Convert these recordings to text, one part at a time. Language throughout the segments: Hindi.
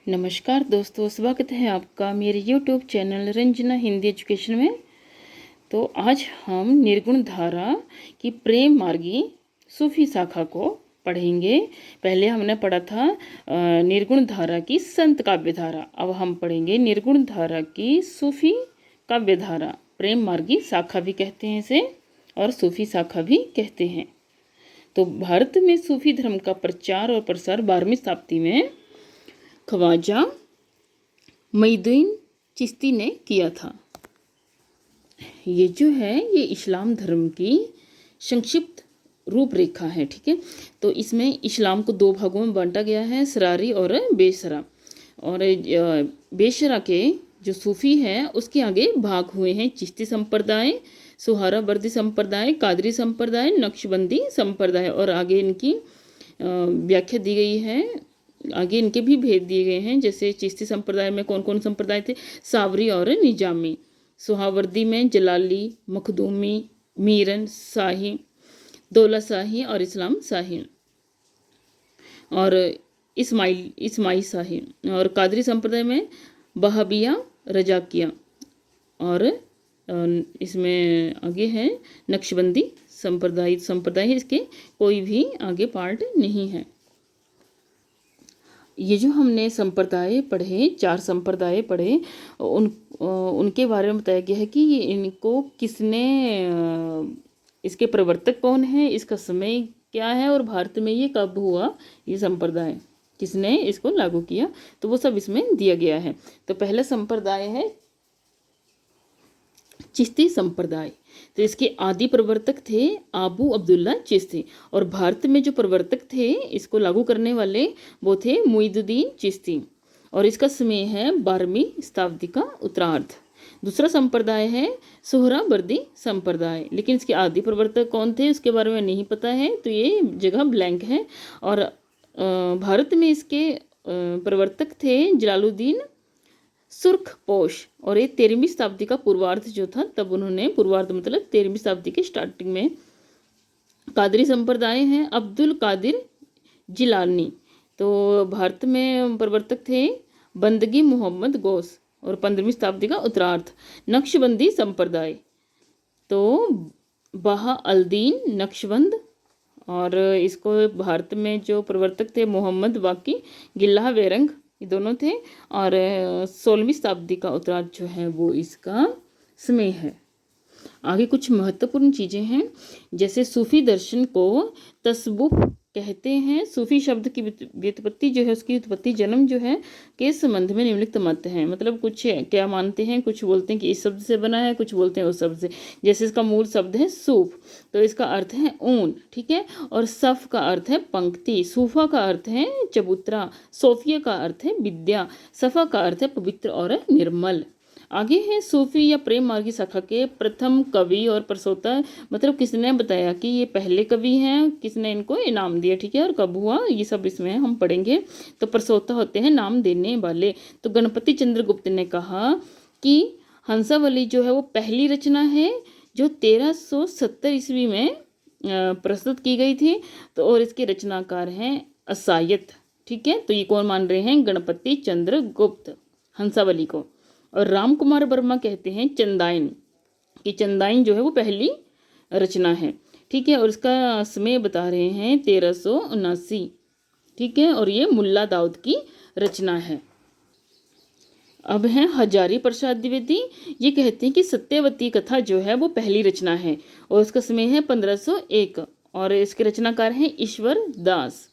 नमस्कार दोस्तों, स्वागत है आपका मेरे YouTube channel Ranjana Hindi education में। तो आज हम निर्गुण धारा की प्रेम मार्गी सूफी शाखा को पढ़ेंगे। पहले हमने पढ़ा था निर्गुण धारा की संत काव्य धारा। अब हम पढ़ेंगे निर्गुण धारा की सूफी काव्य धारा। प्रेम मार्गी शाखा भी कहते हैं इसे और सूफी शाखा भी कहते हैं। तो भारत में सूफी धर्म का प्रचार और प्रसार 12वीं शताब्दी में ख्वाजा मोइनुद्दीन चिश्ती ने किया था। ये जो है ये इस्लाम धर्म की संक्षिप्त रूपरेखा है। ठीक है, तो इसमें इस्लाम को दो भागों में बांटा गया है, सरारी और बेशरा। और बेशरा के जो सूफी है उसके आगे भाग हुए हैं चिश्ती संप्रदाय, सुहरावर्दी संप्रदाय, कादरी संप्रदाय, नक्शबंदी संप्रदाय। और आगे इनकी व्याख्या दी गई है, आगे इनके भी भेद दिए गए हैं। जैसे चिश्ती संप्रदाय में कौन कौन संप्रदाय थे, सावरी और निजामी। सुहरावर्दी में जलाली, मखदूमी, मीरन शाही, दौला शाही और इस्लाम शाही और इस्माई शाही। और कादरी संप्रदाय में बहाबिया, रजाकिया। और इसमें आगे है नक्शबंदी संप्रदाय है, इसके कोई भी आगे पार्ट नहीं है। ये जो हमने संप्रदाय पढ़े, 4 संप्रदाय पढ़े, उनके बारे में बताया गया है कि इनको किसने, इसके प्रवर्तक कौन है, इसका समय क्या है और भारत में ये कब हुआ, ये संप्रदाय किसने इसको लागू किया, तो वो सब इसमें दिया गया है। तो पहला संप्रदाय है चिश्ती संप्रदाय। तो इसके आदि प्रवर्तक थे अबू अब्दुल्ला चिश्ती। और भारत में जो प्रवर्तक थे इसको लागू करने वाले वो थे मोइनुद्दीन चिश्ती। और इसका समय है 12वीं शताब्दी का उत्तरार्ध। दूसरा संप्रदाय है सुहरावर्दी संप्रदाय, लेकिन इसके आदि प्रवर्तक कौन थे उसके बारे में नहीं पता है, तो ये जगह ब्लैंक है। और भारत में इसके प्रवर्तक थे जलालुद्दीन सुर्खपोश। और ये 13वीं शताब्दी का पूर्वार्ध जो था, तब उन्होंने, पूर्वार्ध मतलब 13वीं शताब्दी के स्टार्टिंग में। कादरी संप्रदाय हैं अब्दुल कादिर जिलानी। तो भारत में प्रवर्तक थे बंदगी मोहम्मद गौस। और 15वीं शताब्दी का उत्तरार्ध। नक्शबंदी संप्रदाय तो बहा अलदीन नक्शबंद। और इसको भारत में जो प्रवर्तक थे मोहम्मद बाकी गिल्ला वेरंग, ये दोनों थे। और 16वीं शताब्दी का उत्तरार्ध जो है वो इसका समय है। आगे कुछ महत्वपूर्ण चीज़ें हैं, जैसे सूफी दर्शन को तसव्वुफ कहते हैं। सूफी शब्द की व्युत्पत्ति जो है, उसकी उत्पत्ति जन्म जो है के संबंध में निम्नलिखित मत हैं। मतलब कुछ क्या मानते हैं, कुछ बोलते हैं कि इस शब्द से बना है, कुछ बोलते हैं उस शब्द से। जैसे इसका मूल शब्द है सूफ, तो इसका अर्थ है ऊन, ठीक है। और सफ का अर्थ है पंक्ति, सूफा का अर्थ है चबूतरा, सोफिया का अर्थ है विद्या, सफ़ा का अर्थ है पवित्र और निर्मल। आगे है सूफी या प्रेम मार्गी शाखा के प्रथम कवि और प्रसोता, मतलब किसने बताया कि ये पहले कवि हैं, किसने इनको इनाम दिया, ठीक है, और कब हुआ, ये सब इसमें हम पढ़ेंगे। तो प्रसोता होते हैं नाम देने वाले। तो गणपति चंद्र गुप्त ने कहा कि हंसावली जो है वो पहली रचना है जो 1370 ईस्वी में प्रस्तुत की गई थी। तो और इसके रचनाकार हैं असायत, ठीक है। तो ये कौन मान रहे हैं, गणपति चंद्र गुप्त हंसावली को। और राम कुमार वर्मा कहते हैं चंदाइन, कि चंदाइन जो है वो पहली रचना है, ठीक है। और इसका समय बता रहे हैं 1379, ठीक है। और ये मुल्ला दाऊद की रचना है। अब हैं हजारी प्रसाद द्विवेदी, ये कहते हैं कि सत्यवती कथा जो है वो पहली रचना है और उसका समय है 1501। और इसके रचनाकार हैं ईश्वर दास।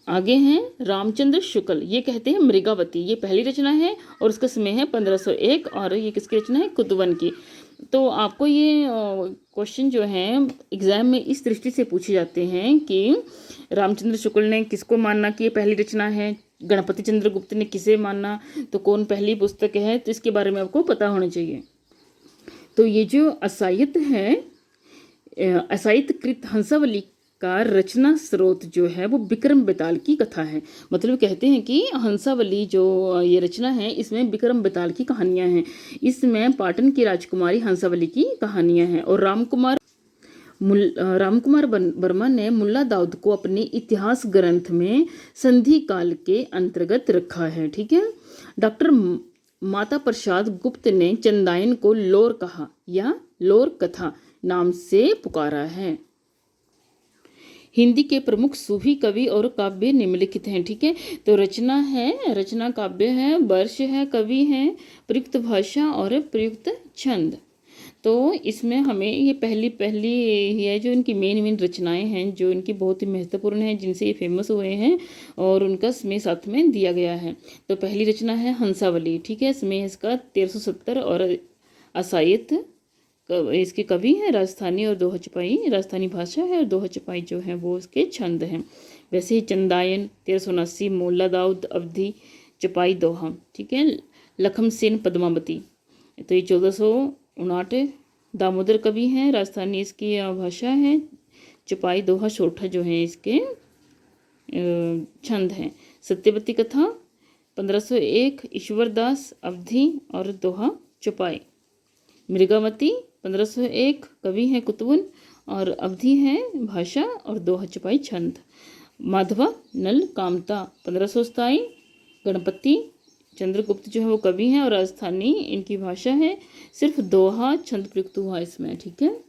आगे हैं रामचंद्र शुक्ल, ये कहते हैं मृगावती, ये पहली रचना है और उसका समय है 1501। और ये किसकी रचना है, कुतुबन की। तो आपको ये क्वेश्चन जो है एग्जाम में इस दृष्टि से पूछे जाते हैं कि रामचंद्र शुक्ल ने किसको मानना कि ये पहली रचना है, गणपति चंद्र गुप्त ने किसे मानना, तो कौन पहली पुस्तक है, तो इसके बारे में आपको पता होना चाहिए। तो ये जो असायत है, असायत कृत हंसावली का रचना स्रोत जो है वो विक्रम बेताल की कथा है। मतलब कहते हैं कि हंसावली जो ये रचना है इसमें विक्रम बेताल की कहानियां हैं। इसमें पाटन की राजकुमारी हंसावली की कहानियां हैं। और रामकुमार वर्मा ने मुल्ला दाऊद को अपने इतिहास ग्रंथ में संधि काल के अंतर्गत रखा है। ठीक है। डॉक्टर माता प्रसाद गुप्त ने चंदायन को लोर कहा या लोर कथा नाम से पुकारा है। हिंदी के प्रमुख सूफी कवि और काव्य निम्नलिखित हैं। ठीक है। तो रचना है, रचना काव्य है, वर्ष है, कवि है, प्रयुक्त भाषा और प्रयुक्त छंद। तो इसमें हमें ये पहली है जो इनकी मेन रचनाएं हैं, जो इनकी बहुत ही महत्वपूर्ण हैं, जिनसे ये फेमस हुए हैं और उनका स्मेह साथ में दिया गया है। तो पहली रचना है हंसावली। ठीक है। स्मेह इसका 1370 और असायत इसके कवि हैं राजस्थानी और दोहा छपाई राजस्थानी भाषा है, और दोहा छपाई जो है वो उसके छंद हैं। वैसे ही चंदायन 1379, मोल्ला दाऊद अवधि छपाई दोहा। ठीक है। लखम सेन पद्मावती तो ये 1459। दामोदर कवि हैं, राजस्थानी इसकी भाषा है, छपाई दोहा सोठा जो है इसके छंद हैं। सत्यवती कथा 1501, ईश्वरदास अवधि और दोहा छपाई। मृगावती 1501, कवि हैं कुतुबुन और अवधि हैं भाषा और दोहा छपाई छंद। माधवा नल कामता 1527, गणपति चंद्रगुप्त जो है वो कवि हैं और राजस्थानी इनकी भाषा है, सिर्फ दोहा छंद प्रयुक्त हुआ इसमें। ठीक है।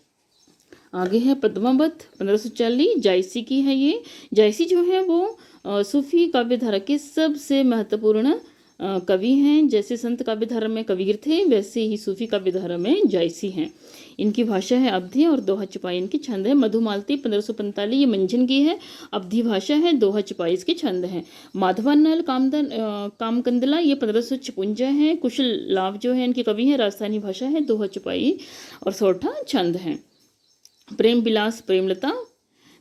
आगे है पद्मावत 1540, जायसी की है ये। जायसी जो है वो सूफी काव्यधारा के सबसे महत्वपूर्ण कवि हैं। जैसे संत काव्यधारा में कबीर थे, वैसे ही सूफी काव्यधारा में जायसी हैं। इनकी भाषा है अवधि और दोहा छपाई इनकी छंद है। मधुमालती 1545, ये मंझन की है, अवधि भाषा है, दोहा छपाई इसके छंद हैं। माधवानल कामकंदला ये 1556 है। कुशल लाभ जो है इनके कवि हैं, राजस्थानी भाषा है, दोहा छपाई और सोठा छंद हैं। प्रेम विलास प्रेमलता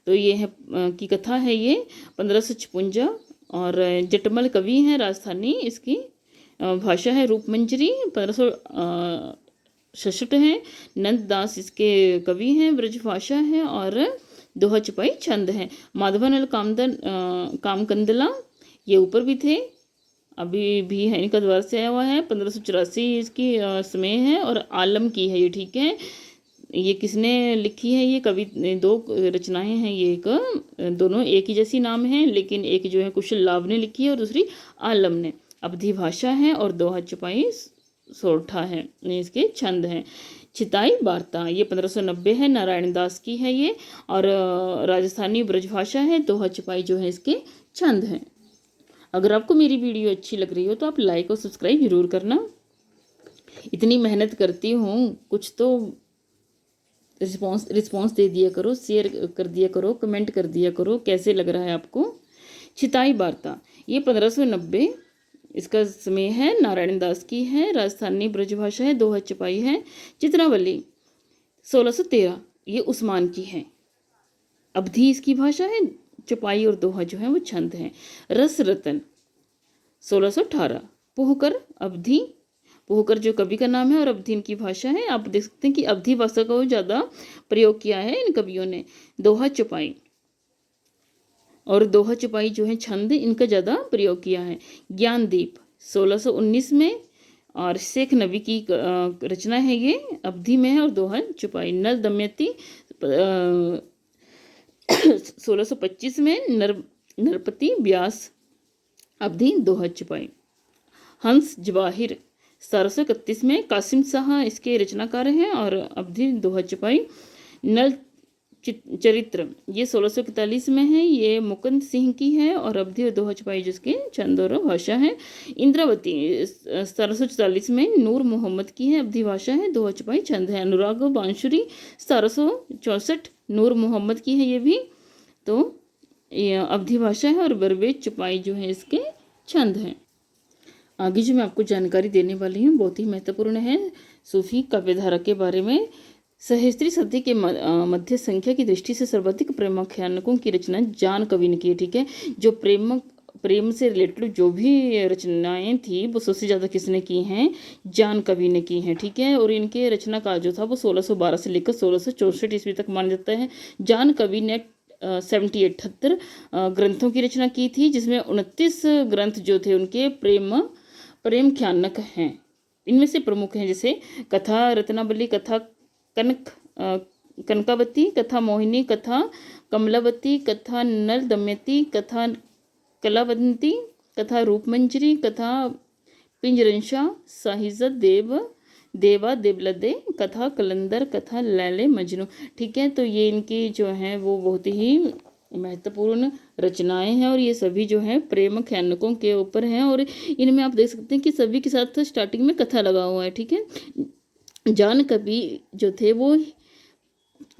तो ये है की कथा है, ये 1556 और जटमल कवि हैं, राजस्थानी इसकी भाषा है, रूपमंजरी 1566 है। नंददास इसके कवि हैं, ब्रज भाषा है और दोहा छपाई छंद है। माधवानल कामकंदला ये ऊपर भी थे, अभी भी है, इनका द्वार से आया हुआ है। 1584 इसकी समय है और आलम की है ये। ठीक है। ये किसने लिखी है? ये कवि दो रचनाएं हैं, ये एक दोनों एक ही जैसी नाम है, लेकिन एक जो है कुशल लाभ ने लिखी है और दूसरी आलम ने। अवधि भाषा है और दोहा छपाई सोठा है, इसके छंद हैं। चिताई वार्ता ये 1590 है, नारायण दास की है ये और राजस्थानी ब्रजभाषा है, दोहा छपाई जो है इसके छंद हैं। अगर आपको मेरी वीडियो अच्छी लग रही हो तो आप लाइक और सब्सक्राइब जरूर करना। इतनी मेहनत करती हूँ, कुछ तो रिस्पॉन्स दे दिया करो, शेयर कर दिया करो, कमेंट कर दिया करो कैसे लग रहा है आपको। चिताई वार्ता ये 1590 इसका समय है, नारायण दास की है, राजस्थानी ब्रजभाषा है, दोहा छपाई है। चित्रावली 1613 ये उस्मान की है, अवधि इसकी भाषा है, छपाई और दोहा जो है वो छंद है। रस रतन 1618 पोहकर अवधि, पोहकर जो कवि का नाम है और अवधि इनकी भाषा है। आप देख सकते हैं कि अवधि भाषा का ज़्यादा प्रयोग किया है इन कवियों ने। दोहा छपाई और दोहा छपाई जो है छंद इनका ज़्यादा प्रयोग किया है। ज्ञानदीप 1619 में और शेख नबी की रचना है, ये अवधि में है और दोहा छपाई। नल दमयंती 1625 में, नरपति व्यास अवधि दोहा छपाई। हंस जवाहिर 1731 में, कासिम शाह इसके रचनाकार हैं और अवधि दोहा छपाई। नल चरित्र ये 1641 में है, ये मुकुंद सिंह की है और अवधि और दोहा छपाई जिसके छंद और भाषा है। इंद्रावती 1744 में, नूर मोहम्मद की है, अवधि भाषा है, दोहा छपाई छंद है। अनुराग बांसुरी 1764 नूर मोहम्मद की है, ये भी तो अवधि भाषा है और बरवेज छपाई जो है इसके छंद हैं। आगे जो मैं आपको जानकारी देने वाली हूँ बहुत ही महत्वपूर्ण है सूफी काव्यधारा के बारे में। सहस्त्री शताब्दी के मध्य संख्या की दृष्टि से सर्वाधिक प्रेमाख्यानकों की रचना जान कवि ने की है। ठीक है। जो प्रेम से रिलेटेड जो भी रचनाएं थी वो सबसे ज़्यादा किसने की हैं? जान कवि ने की हैं। ठीक है। और इनके रचना काल जो था वो 1612 से लेकर 1664 ईस्वी तक माना जाता है। जान कवि ने 78 ग्रंथों की रचना की थी, जिसमें 29 ग्रंथ जो थे उनके प्रेम ख्यानक हैं। इनमें से प्रमुख हैं जैसे कथा रत्नावली, कथा कनक कनकावती, कथा मोहिनी, कथा कमलावती, कथा नल दमयंती, कथा कलावंती, कथा रूपमंजरी, कथा पिंजरंशा, साहिजत देव देवा देवलदे, कथा कलंदर, कथा लैले मजनू। ठीक है, तो ये इनकी जो हैं वो बहुत ही महत्वपूर्ण रचनाएं हैं और ये सभी जो हैं प्रेम ख्यानकों के ऊपर हैं। और इनमें आप देख सकते हैं कि सभी के साथ स्टार्टिंग में कथा लगा हुआ है। ठीक है, जान कवि जो थे वो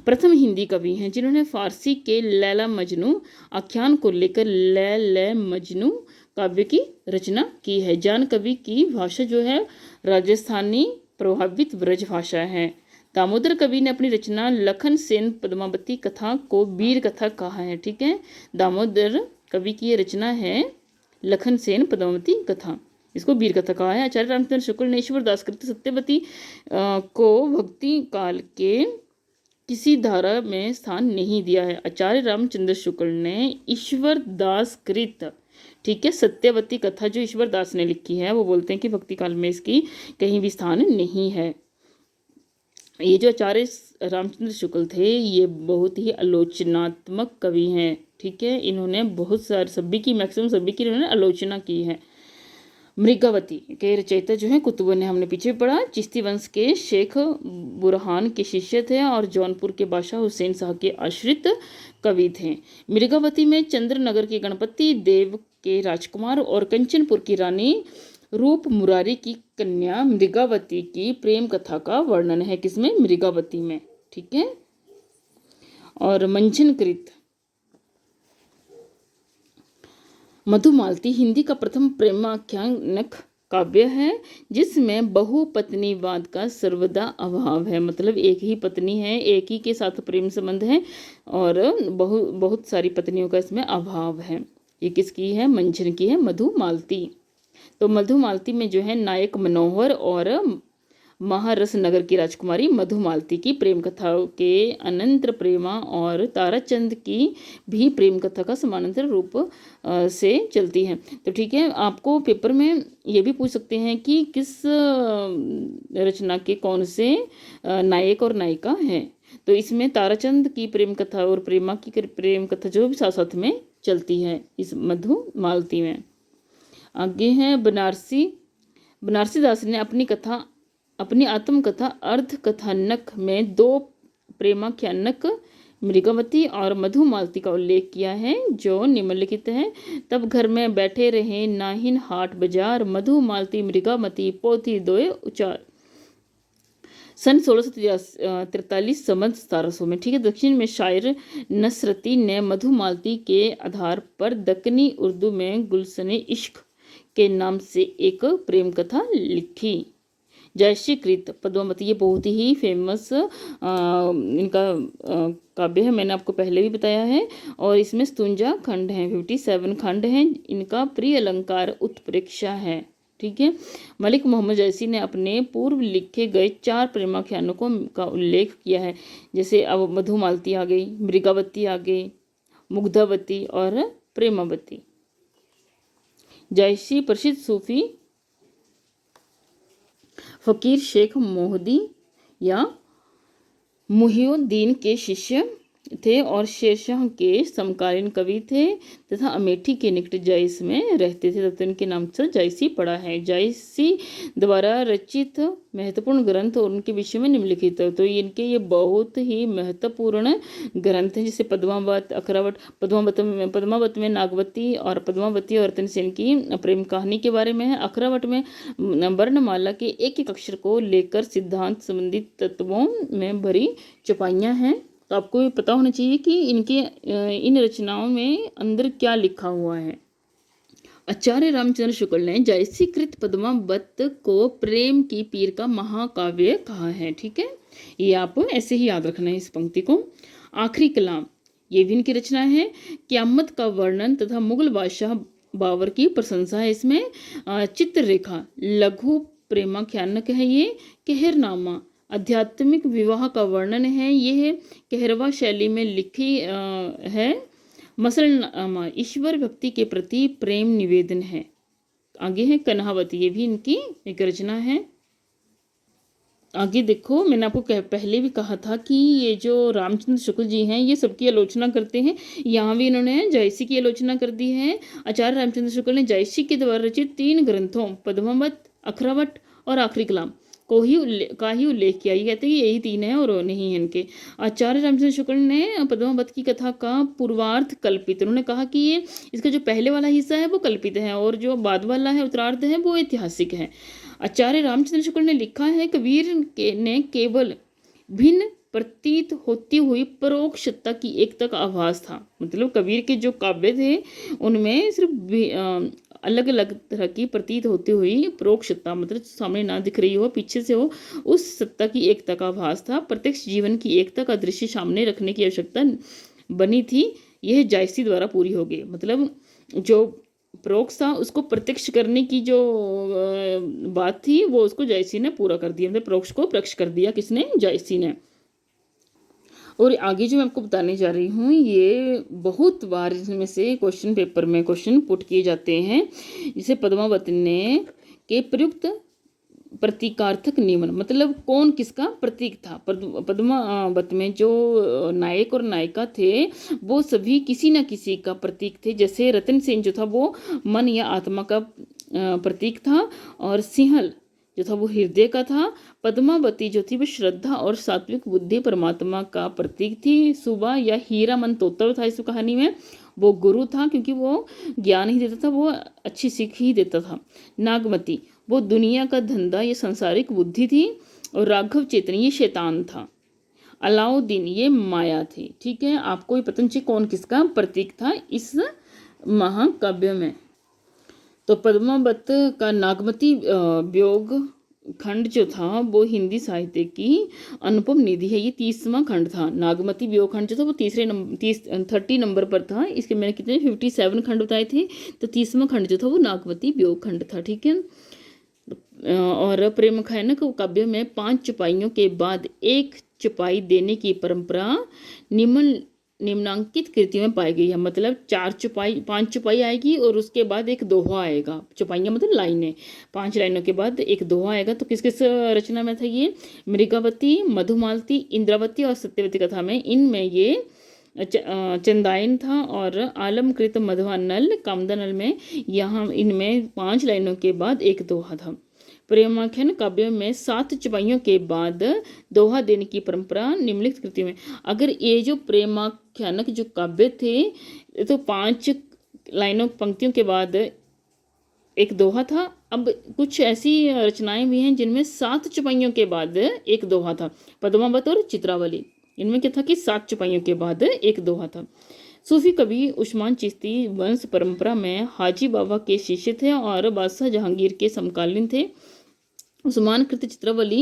प्रथम हिंदी कवि हैं जिन्होंने फारसी के लैला मजनू आख्यान को लेकर लै मजनू काव्य की रचना की है। जान कवि की भाषा जो है राजस्थानी प्रभावित ब्रज भाषा है। दामोदर कवि ने अपनी रचना लखन सेन पद्मावती कथा को वीर कथा कहा है। ठीक है, दामोदर कवि की ये रचना है लखन सेन पद्मावती कथा, इसको वीर कथा कहा है। आचार्य रामचंद्र शुक्ल ने ईश्वर दासकृत सत्यवती को भक्ति काल के किसी धारा में स्थान नहीं दिया है। आचार्य रामचंद्र शुक्ल ने ईश्वर दासकृत, ठीक है, सत्यवती कथा जो ईश्वर दास ने लिखी है, वो बोलते हैं कि भक्ति काल में इसकी कहीं भी स्थान नहीं है। ये जो आचार्य रामचंद्र शुक्ल थे ये बहुत ही आलोचनात्मक कवि हैं। ठीक है, इन्होंने बहुत सारे सभी की मैक्सिमम सभी की इन्होंने आलोचना की है। मृगावती के रचयिता जो हैं कुतुब ने हमने पीछे पढ़ा, चिश्ती वंश के शेख बुरहान के शिष्य थे और जौनपुर के बादशाह हुसैन शाह के आश्रित कवि थे। मृगावती में चंद्रनगर के गणपति देव के राजकुमार और कंचनपुर की रानी रूप मुरारी की कन्या मृगावती की प्रेम कथा का वर्णन है। किसमें? मृगावती में। ठीक है, और मंझनकृत मधुमालती हिंदी का प्रथम प्रेमाख्यानक काव्य है जिसमें बहुपत्नीवाद का सर्वदा अभाव है। मतलब एक ही पत्नी है, एक ही के साथ प्रेम संबंध है और बहुत सारी पत्नियों का इसमें अभाव है। ये किसकी है? मंझन की है, मधुमालती। तो मधुमालती में जो है नायक मनोहर और महारस नगर की राजकुमारी मधुमालती की प्रेम कथा के अनंतर प्रेमा और ताराचंद की भी प्रेम कथा का समानांतर रूप से चलती है। तो ठीक है, आपको पेपर में ये भी पूछ सकते हैं कि किस रचना के कौन से नायक और नायिका हैं। तो इसमें ताराचंद की प्रेम कथा और प्रेमा की प्रेम कथा जो भी साथ साथ में चलती है इस मधुमालती में। आगे है बनारसी दास ने अपनी आत्मकथा अर्ध कथानक में दो प्रेमाख्यानक मृगावती और मधुमालती का उल्लेख किया है जो निम्नलिखित है। तब घर में बैठे रहे नाहिन हाट बाजार, मधुमालती मृगावती पोथी दोए उचार। सन 1643 संवत 1700 में। ठीक है, दक्षिण में शायर नसरती ने मधुमालती के आधार पर दक्कनी उर्दू में गुलशने इश्क के नाम से एक प्रेम कथा लिखी। जयश्री कृत पद्मावती, ये बहुत ही फेमस इनका काव्य है, मैंने आपको पहले भी बताया है। और इसमें 57 खंड हैं, 57 खंड हैं। इनका प्रिय अलंकार उत्प्रेक्षा है। ठीक है, मलिक मोहम्मद जैसी ने अपने पूर्व लिखे गए 4 प्रेमाख्यानकों का उल्लेख किया है। जैसे अब मधुमालती आ गई, मृगावती आ गई, मुग्धावती और प्रेमावती। जयश्री प्रसिद्ध सूफी फकीर शेख मोहदी या मुहिउद्दीन के शिष्य थे और शेरशाह के समकालीन कवि थे तथा अमेठी के निकट जायस में रहते थे, तब इनके नाम से जायसी पड़ा है। जायसी द्वारा रचित महत्वपूर्ण ग्रंथ और उनके विषय में निम्नलिखित। तो इनके ये बहुत ही महत्वपूर्ण ग्रंथ हैं, जैसे पद्मावत, अखरावत। पद्मावत में नागवती और पद्मावती और रतनसेन की प्रेम कहानी के बारे में है। अखरावत में वर्णमाला के एक एक अक्षर को लेकर सिद्धांत संबंधित तत्वों में भरी चौपाइयाँ हैं। तो आपको ये पता होना चाहिए कि इन रचनाओं में अंदर क्या लिखा हुआ है। आचार्य रामचंद्र शुक्ल ने जयसीकृत पद्मावत को प्रेम की पीर का महाकाव्य कहा है। ठीक है, ये आप ऐसे ही याद रखना है इस पंक्ति को। आखिरी कलाम, ये भी इनकी रचना है। क़यामत का वर्णन तथा मुगल बादशाह बाबर की प्रशंसा है इसमें। चित्ररेखा लघु प्रेमाख्यानक है ये। कहरनामा आध्यात्मिक विवाह का वर्णन है। यह कहरवा शैली में लिखी है। मसलनामा ईश्वर भक्ति के प्रति प्रेम निवेदन है। आगे है कन्हावती, ये भी इनकी एक रचना है। आगे देखो, मैंने आपको पहले भी कहा था कि ये जो रामचंद्र शुक्ल जी हैं ये सबकी आलोचना करते हैं। यहाँ भी इन्होंने जायसी की आलोचना कर दी है। आचार्य रामचंद्र शुक्ल ने जायसी के द्वारा रचित 3 ग्रंथों पद्मावत, अखरावट और आखिरी कलाम का ही उल्लेख किया। ये कहते हैं कि यही 3 हैं और नहीं है इनके। आचार्य रामचंद्र शुक्ल ने पद्मावत की कथा का पूर्वार्ध कल्पित, उन्होंने कहा कि ये इसका जो पहले वाला हिस्सा है वो कल्पित है और जो बाद वाला है उत्तरार्ध है वो ऐतिहासिक है। आचार्य रामचंद्र शुक्ल ने लिखा है, कबीर ने केवल भिन्न प्रतीत होती हुई परोक्ष सत्ता की एकता का आभास था। मतलब कबीर के जो काव्य थे उनमें सिर्फ अलग अलग तरह की प्रतीत होती हुई परोक्ष सत्ता, मतलब सामने ना दिख रही हो पीछे से हो, उस सत्ता की एकता का आभास था। प्रत्यक्ष जीवन की एकता का दृश्य सामने रखने की आवश्यकता बनी थी, यह जायसी द्वारा पूरी हो गई। मतलब जो परोक्ष था उसको प्रत्यक्ष करने की जो बात थी वो उसको जायसी ने पूरा कर दिया, मतलब परोक्ष को प्रत्यक्ष कर दिया किसने, जायसी ने। और आगे जो मैं आपको बताने जा रही हूँ ये बहुत बार इसमें से क्वेश्चन पेपर में क्वेश्चन पुट किए जाते हैं। जिसे पद्मावत ने के प्रयुक्त प्रतीकार्थक नियमन, मतलब कौन किसका प्रतीक था। पद्मावत में जो नायक और नायिका थे वो सभी किसी न किसी का प्रतीक थे। जैसे रतन सेन जो था वो मन या आत्मा का प्रतीक था और सिंहल जो था वो हृदय का था। पद्मावती जो थी वो श्रद्धा और सात्विक बुद्धि परमात्मा का प्रतीक थी। सुबह या हीरा मन तोतर था इस कहानी में, वो गुरु था क्योंकि वो ज्ञान ही देता था, वो अच्छी सीख ही देता था। नागमती वो दुनिया का धंधा, ये सांसारिक बुद्धि थी। और राघव चेतन ये शैतान था। अलाउद्दीन ये माया थी। ठीक है, आपको ये पता नहीं चाहिए कौन किसका प्रतीक था इस महाकाव्य में। तो पद्मावत का नागमती वियोग खंड जो था वो हिंदी साहित्य की अनुपम निधि है। ये 30वां खंड था। नागमती वियोग खंड जो था वो 30 नंबर पर था। इसके मैंने कितने 57 खंड बताए थे, तो 30वां खंड जो था वो नागमती वियोग खंड था। ठीक है, और प्रेम खयानक काव्य में 5 चौपाइयों के बाद एक चौपाई देने की परंपरा निम्नांकित कृतियों में पाई गई है। मतलब 5 चौपाई आएगी और उसके बाद एक दोहा आएगा। चौपाइयाँ मतलब लाइनें, 5 लाइनों के बाद एक दोहा आएगा। तो किस किस रचना में था ये, मृगावती, मधुमालती, इंद्रावती और सत्यवती कथा में। इनमें ये चंदायन था और आलमकृत मधवानल कामदानल में, यहाँ इनमें 5 लाइनों के बाद एक दोहा था। प्रेमाख्यान काव्य में 7 चौपाइयों के बाद दोहा देने की परंपरा निम्नलिखित कृतियों में। अगर ये जो प्रेमाख्यानक जो काव्य थे तो 5 लाइनों पंक्तियों के बाद एक दोहा था। अब कुछ ऐसी रचनाएं भी हैं जिनमें 7 चौपाइयों के बाद एक दोहा था। पद्मावत और चित्रावली, इनमें क्या था कि 7 चौपाइयों के बाद एक दोहा था। सूफी कवि उस्मान चिश्ती वंश परंपरा में हाजी बाबा के शिष्य थे और बादशाह जहांगीर के समकालीन थे। उस्मान कृत चित्रावली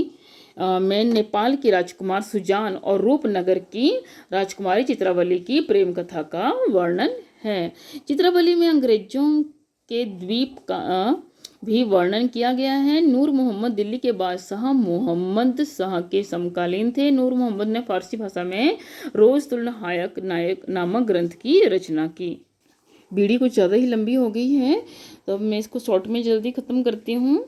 में नेपाल की राजकुमार सुजान और रूपनगर की राजकुमारी चित्रावली की प्रेम कथा का वर्णन है। चित्रावली में अंग्रेजों के द्वीप का भी वर्णन किया गया है। नूर मोहम्मद दिल्ली के बादशाह मोहम्मद शाह के समकालीन थे। नूर मोहम्मद ने फारसी भाषा में रोज तुल हायक नायक नामक ग्रंथ की रचना की। वीडियो कुछ ज़्यादा ही लंबी हो गई है तो अब मैं इसको शॉर्ट में जल्दी ख़त्म करती हूँ।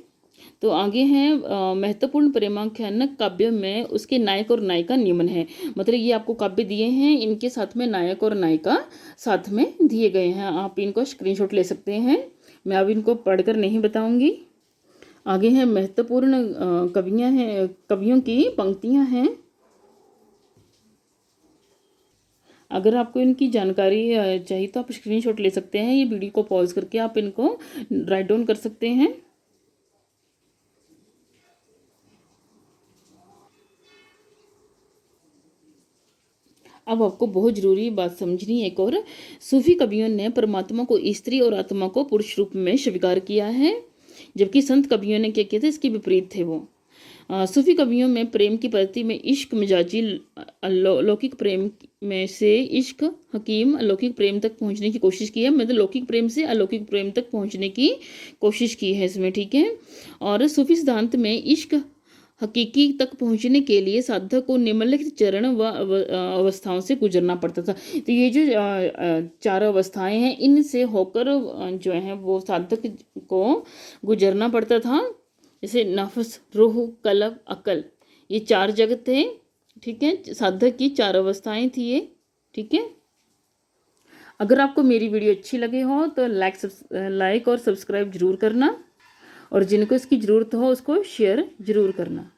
तो आगे हैं महत्वपूर्ण प्रेमाख्यानक काव्य में उसके नायक और नायिका नियमन है। मतलब ये आपको काव्य दिए हैं, इनके साथ में नायक और नायिका साथ में दिए गए हैं। आप इनको स्क्रीनशॉट ले सकते हैं, मैं अब इनको पढ़कर नहीं बताऊंगी। आगे हैं महत्वपूर्ण कवियों की पंक्तियां हैं। अगर आपको इनकी जानकारी चाहिए तो आप स्क्रीनशॉट ले सकते हैं। ये वीडियो को पॉज करके आप इनको राइट डाउन कर सकते हैं। अब आपको बहुत जरूरी बात समझनी है एक और। सूफी कवियों ने परमात्मा को स्त्री और आत्मा को पुरुष रूप में स्वीकार किया है, जबकि संत कवियों ने क्या किया था, इसके विपरीत थे वो। सूफी कवियों में प्रेम की पद्धति में इश्क मिजाजी लौकिक प्रेम में से इश्क हकीम अलौकिक प्रेम तक पहुंचने की कोशिश की है। मतलब लौकिक प्रेम से अलौकिक प्रेम तक पहुंचने की कोशिश की है इसमें। ठीक है, और सूफी सिद्धांत में इश्क हकीकी तक पहुंचने के लिए साधक को निम्नलिखित चरण व अवस्थाओं से गुजरना पड़ता था। तो ये जो 4 अवस्थाएं हैं इनसे होकर जो है वो साधक को गुजरना पड़ता था। जैसे नफ्स, रूह, कल्ब, अकल, ये 4 जग थे, ठीक है। साधक की 4 अवस्थाएं थी ये, ठीक है। अगर आपको मेरी वीडियो अच्छी लगी हो तो लाइक और सब्सक्राइब जरूर करना, और जिनको इसकी ज़रूरत हो उसको शेयर ज़रूर करना।